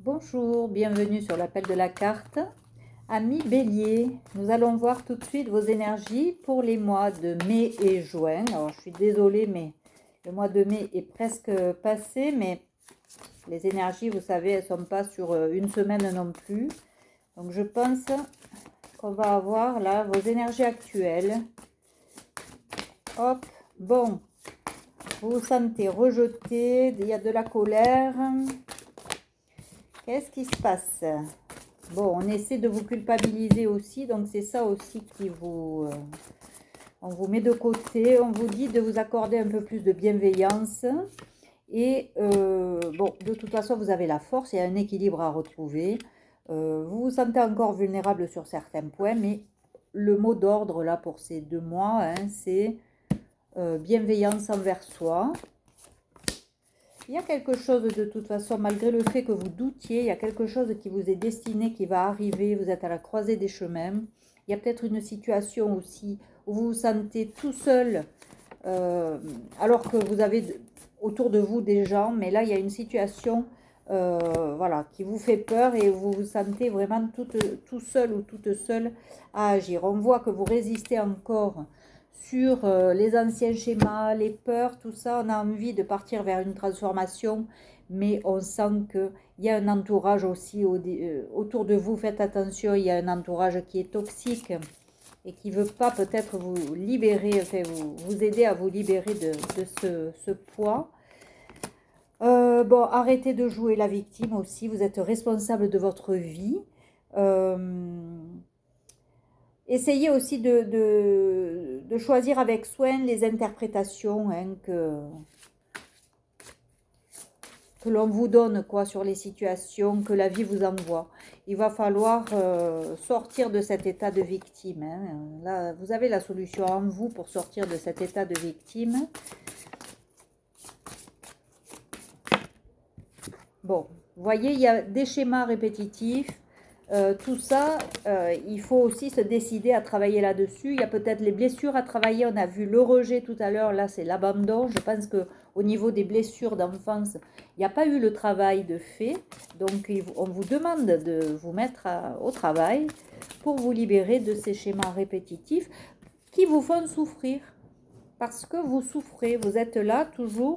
Bonjour, bienvenue sur l'appel de la carte. Amis Bélier, nous allons voir tout de suite vos énergies pour les mois de mai et juin. Alors je suis désolée, mais le mois de mai est presque passé, mais les énergies, vous savez, elles ne sont pas sur une semaine non plus. Donc je pense qu'on va avoir là vos énergies actuelles. Hop, bon, vous vous sentez rejeté, il y a de la colère. Qu'est-ce qui se passe? Bon, on essaie de vous culpabiliser aussi, donc c'est ça aussi qui vous... on vous met de côté, on vous dit de vous accorder un peu plus de bienveillance. Et bon, de toute façon, vous avez la force, il y a un équilibre à retrouver. Vous vous sentez encore vulnérable sur certains points, mais le mot d'ordre là pour ces 2 mois, hein, c'est bienveillance envers soi. Il y a quelque chose de toute façon, malgré le fait que vous doutiez, il y a quelque chose qui vous est destiné, qui va arriver, vous êtes à la croisée des chemins. Il y a peut-être une situation aussi où vous vous sentez tout seul, alors que vous avez autour de vous des gens, mais là il y a une situation voilà, qui vous fait peur et vous vous sentez vraiment tout seul ou toute seule à agir. On voit que vous résistez encore sur les anciens schémas, les peurs, tout ça. On a envie de partir vers une transformation, mais on sent qu'il y a un entourage aussi autour de vous. Faites attention, il y a un entourage qui est toxique et qui ne veut pas peut-être vous libérer, enfin vous aider à vous libérer de ce poids. Bon, arrêtez de jouer la victime aussi, vous êtes responsable de votre vie. Essayez aussi de choisir avec soin les interprétations hein, que l'on vous donne quoi, sur les situations que la vie vous envoie. Il va falloir sortir de cet état de victime. Hein. Là, vous avez la solution en vous pour sortir de cet état de victime. Bon, vous voyez, il y a des schémas répétitifs. Tout ça, il faut aussi se décider à travailler là-dessus. Il y a peut-être les blessures à travailler. On a vu le rejet tout à l'heure. Là, c'est l'abandon. Je pense qu'au niveau des blessures d'enfance, il n'y a pas eu le travail de fait. Donc, on vous demande de vous mettre au travail pour vous libérer de ces schémas répétitifs qui vous font souffrir. Parce que vous souffrez. Vous êtes là toujours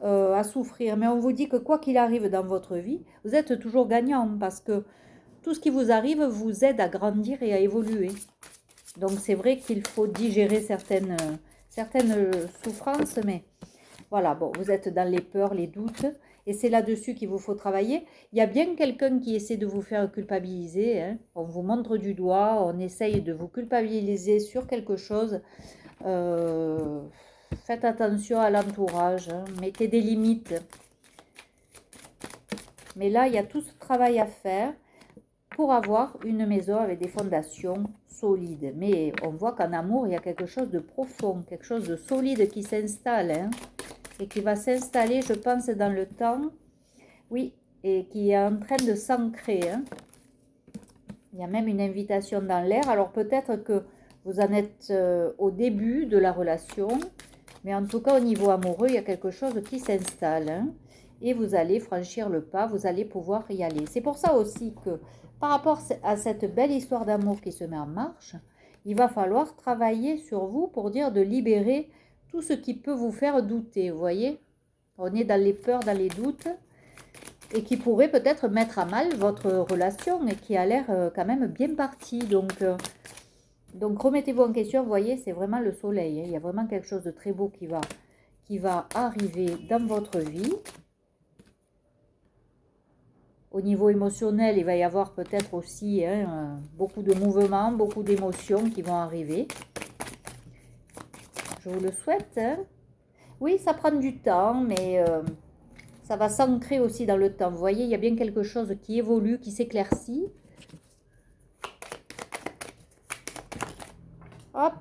à souffrir. Mais on vous dit que quoi qu'il arrive dans votre vie, vous êtes toujours gagnant parce que tout ce qui vous arrive vous aide à grandir et à évoluer. Donc c'est vrai qu'il faut digérer certaines souffrances, mais voilà, bon, vous êtes dans les peurs, les doutes, et c'est là-dessus qu'il vous faut travailler. Il y a bien quelqu'un qui essaie de vous faire culpabiliser, hein. On vous montre du doigt, on essaye de vous culpabiliser sur quelque chose. Faites attention à l'entourage, hein. Mettez des limites. Mais là, il y a tout ce travail à faire pour avoir une maison avec des fondations solides. Mais on voit qu'en amour, il y a quelque chose de profond, quelque chose de solide qui s'installe, hein, et qui va s'installer, je pense, dans le temps. Oui, et qui est en train de s'ancrer. Hein. Il y a même une invitation dans l'air. Alors peut-être que vous en êtes au début de la relation, mais en tout cas, au niveau amoureux, il y a quelque chose qui s'installe. Hein, et vous allez franchir le pas, vous allez pouvoir y aller. C'est pour ça aussi que par rapport à cette belle histoire d'amour qui se met en marche, il va falloir travailler sur vous pour dire de libérer tout ce qui peut vous faire douter, vous voyez. On est dans les peurs, dans les doutes, et qui pourrait peut-être mettre à mal votre relation, et qui a l'air quand même bien partie. Donc remettez-vous en question, vous voyez, c'est vraiment le soleil. Hein. Il y a vraiment quelque chose de très beau qui va arriver dans votre vie. Au niveau émotionnel, il va y avoir peut-être aussi beaucoup de mouvements, beaucoup d'émotions qui vont arriver. Je vous le souhaite. Hein. Oui, ça prend du temps, mais ça va s'ancrer aussi dans le temps. Vous voyez, il y a bien quelque chose qui évolue, qui s'éclaircit. Hop.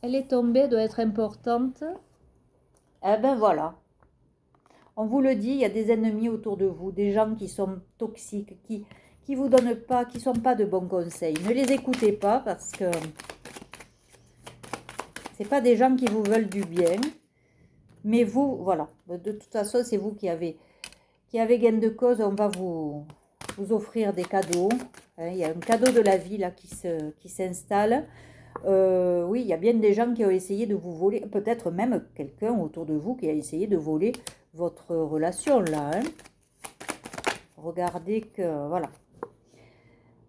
Elle est tombée, elle doit être importante. Eh ben voilà. On vous le dit, il y a des ennemis autour de vous, des gens qui sont toxiques, qui vous donnent pas, qui sont pas de bons conseils. Ne les écoutez pas parce que c'est pas des gens qui vous veulent du bien. Mais vous, voilà, de toute façon, c'est vous qui avez qui avez gain de cause, on va vous offrir des cadeaux. Il y a un cadeau de la vie là qui s'installe. Oui, il y a bien des gens qui ont essayé de vous voler, peut-être même quelqu'un autour de vous qui a essayé de voler votre relation là. Regardez que, voilà.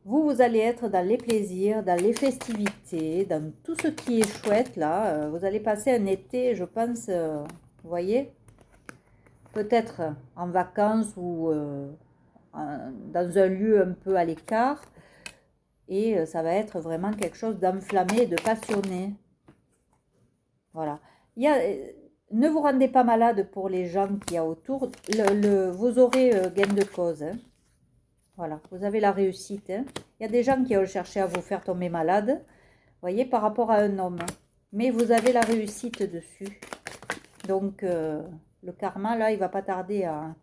Vous allez être dans les plaisirs, dans les festivités, dans tout ce qui est chouette là. Vous allez passer un été, je pense, vous voyez, peut-être en vacances ou dans un lieu un peu à l'écart. Et ça va être vraiment quelque chose d'enflammé, de passionné. Voilà. Ne vous rendez pas malade pour les gens qu'il y a autour. Vous aurez gain de cause. Hein. Voilà, vous avez la réussite. Hein. Il y a des gens qui ont cherché à vous faire tomber malade. Vous voyez, par rapport à un homme. Mais vous avez la réussite dessus. Donc, le karma, là, il va pas tarder à...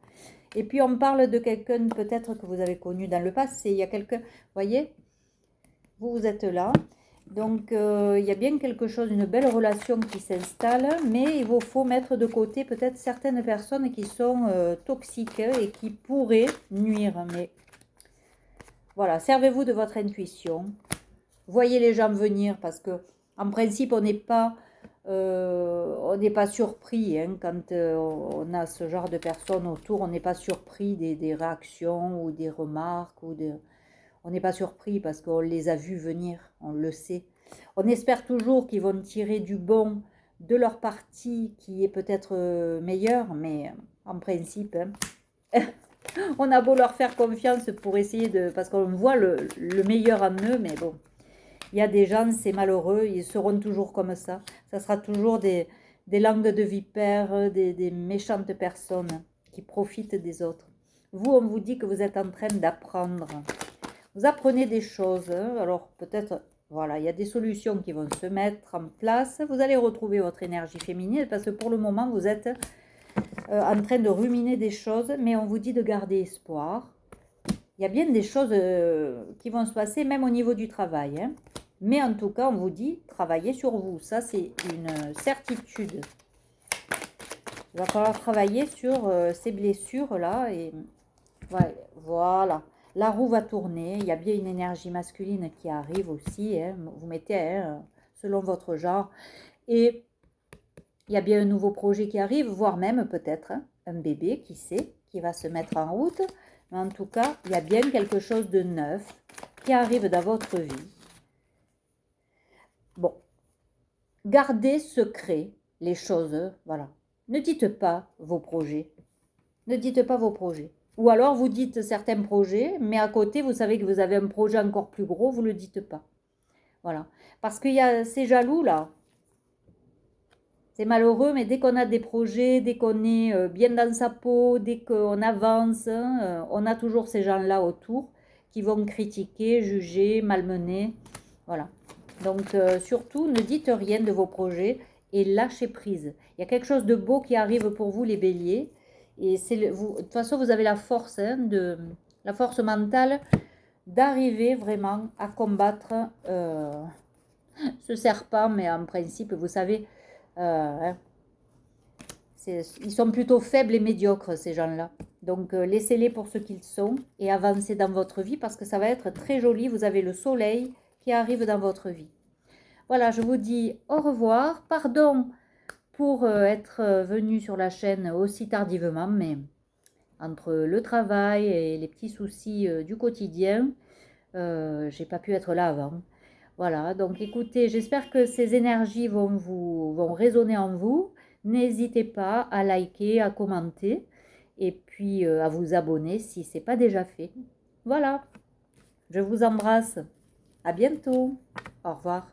Et puis, on parle de quelqu'un peut-être que vous avez connu dans le passé. Il y a quelqu'un... Vous voyez, vous êtes là. Donc, il y a bien quelque chose, une belle relation qui s'installe. Mais il vous faut mettre de côté peut-être certaines personnes qui sont toxiques et qui pourraient nuire. Mais voilà, servez-vous de votre intuition. Voyez les gens venir parce que, en principe, on n'est pas surpris hein, quand on a ce genre de personnes autour. On n'est pas surpris des réactions ou des remarques. On n'est pas surpris parce qu'on les a vus venir, on le sait. On espère toujours qu'ils vont tirer du bon de leur partie qui est peut-être meilleur, mais en principe... Hein, on a beau leur faire confiance pour essayer de... Parce qu'on voit le meilleur en eux, mais bon. Il y a des gens, c'est malheureux, ils seront toujours comme ça. Ça sera toujours des langues de vipères, des méchantes personnes qui profitent des autres. Vous, on vous dit que vous êtes en train d'apprendre. Vous apprenez des choses. Alors peut-être, voilà, il y a des solutions qui vont se mettre en place. Vous allez retrouver votre énergie féminine parce que pour le moment, vous êtes... en train de ruminer des choses, mais on vous dit de garder espoir. Il y a bien des choses qui vont se passer, même au niveau du travail. Hein. Mais en tout cas, on vous dit, travaillez sur vous. Ça, c'est une certitude. Il va falloir travailler sur ces blessures-là. Et ouais, voilà. La roue va tourner. Il y a bien une énergie masculine qui arrive aussi. Hein. Vous mettez hein, selon votre genre. Et... il y a bien un nouveau projet qui arrive, voire même peut-être hein, un bébé, qui sait, qui va se mettre en route. Mais en tout cas, il y a bien quelque chose de neuf qui arrive dans votre vie. Bon, gardez secret les choses, voilà. Ne dites pas vos projets. Ne dites pas vos projets. Ou alors, vous dites certains projets, mais à côté, vous savez que vous avez un projet encore plus gros, vous ne le dites pas. Voilà. Parce qu'il y a ces jaloux, là. C'est malheureux, mais dès qu'on a des projets, dès qu'on est bien dans sa peau, dès qu'on avance, on a toujours ces gens-là autour qui vont critiquer, juger, malmener. Voilà. Donc, surtout, ne dites rien de vos projets et lâchez prise. Il y a quelque chose de beau qui arrive pour vous, les béliers. Et de toute façon, vous avez la force, hein, la force mentale d'arriver vraiment à combattre ce serpent. Mais en principe, vous savez... hein. Ils sont plutôt faibles et médiocres, ces gens-là. Donc, laissez-les pour ce qu'ils sont et avancez dans votre vie parce que ça va être très joli. Vous avez le soleil qui arrive dans votre vie. Voilà, je vous dis au revoir. Pardon pour être venu sur la chaîne aussi tardivement, mais entre le travail et les petits soucis du quotidien, j'ai pas pu être là avant. Voilà, donc écoutez, j'espère que ces énergies vont résonner en vous. N'hésitez pas à liker, à commenter et puis à vous abonner si ce n'est pas déjà fait. Voilà, je vous embrasse. À bientôt. Au revoir.